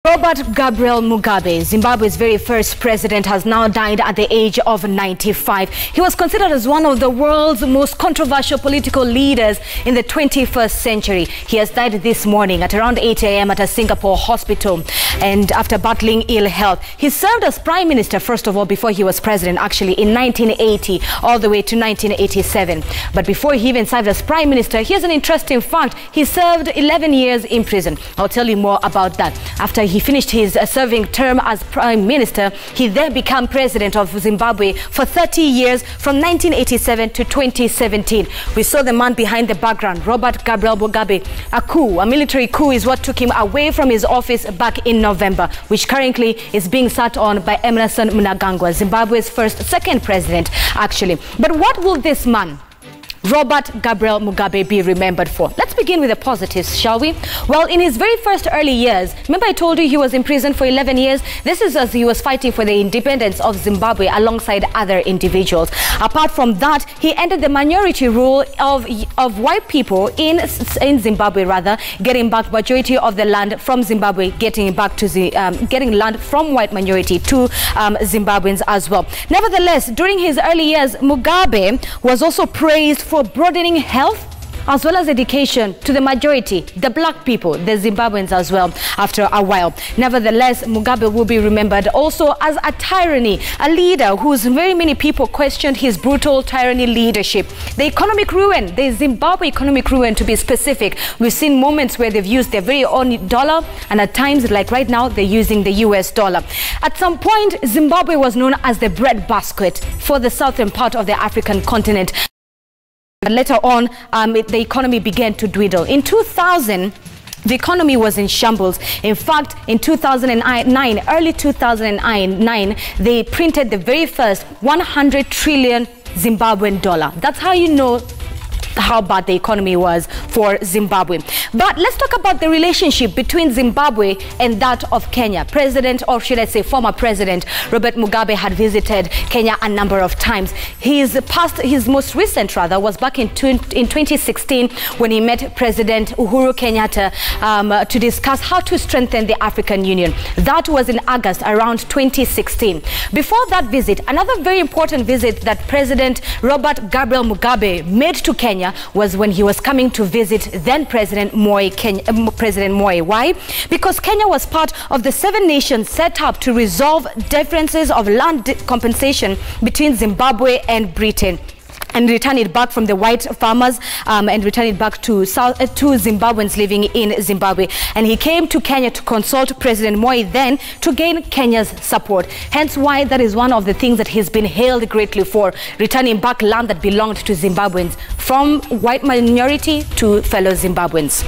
Robert Gabriel Mugabe, Zimbabwe's very first president, has now died at the age of 95. He was considered as one of the world's most controversial political leaders in the 21st century. He has died this morning at around 8 a.m. at a Singapore hospital, and after battling ill health. He served as prime minister, first of all, before he was president, actually, in 1980 all the way to 1987. But before he even served as prime minister, here's an interesting fact. He served 11 years in prison. I'll tell you more about that. After he finished his serving term as prime minister, he then became president of Zimbabwe for 30 years from 1987 to 2017. We saw the man behind the background, Robert Gabriel Mugabe. A military coup is what took him away from his office back in November, which currently is being sat on by Emmerson Mnangagwa, Zimbabwe's second president, actually. But what will this man, Robert Gabriel Mugabe, be remembered for? Let's begin with the positives, shall we? Well, in his very first early years, remember I told you he was in prison for 11 years? This is as he was fighting for the independence of Zimbabwe alongside other individuals. Apart from that, he ended the minority rule of white people in Zimbabwe, getting back majority of the land from Zimbabwe, getting land from white minority to Zimbabweans as well. Nevertheless, during his early years, Mugabe was also praised for broadening health as well as education to the majority, the black people, the Zimbabweans as well, after a while. Nevertheless, Mugabe will be remembered also as a tyranny, a leader whose very many people questioned his brutal tyranny leadership. The economic ruin, the Zimbabwe economic ruin to be specific. We've seen moments where they've used their very own dollar, and at times, like right now, they're using the US dollar. At some point, Zimbabwe was known as the breadbasket for the southern part of the African continent. Later on, the economy began to dwindle. In 2000, the economy was in shambles. In fact, in 2009, early 2009, they printed the very first 100 trillion Zimbabwean dollar. That's how you know how bad the economy was for Zimbabwe. But let's talk about the relationship between Zimbabwe and that of Kenya. President, or should I say former president, Robert Mugabe had visited Kenya a number of times. His most recent was back in 2016 when he met President Uhuru Kenyatta to discuss how to strengthen the African Union. That was in August around 2016. Before that visit, another very important visit that President Robert Gabriel Mugabe made to Kenya was when he was coming to visit then President Moi. Why? Because Kenya was part of the 7 nations set up to resolve differences of land compensation between Zimbabwe and Britain, and return it back from the white farmers and return it back to Zimbabweans living in Zimbabwe. And he came to Kenya to consult President Moi then to gain Kenya's support. Hence why that is one of the things that he's been hailed greatly for, returning back land that belonged to Zimbabweans from white minority to fellow Zimbabweans.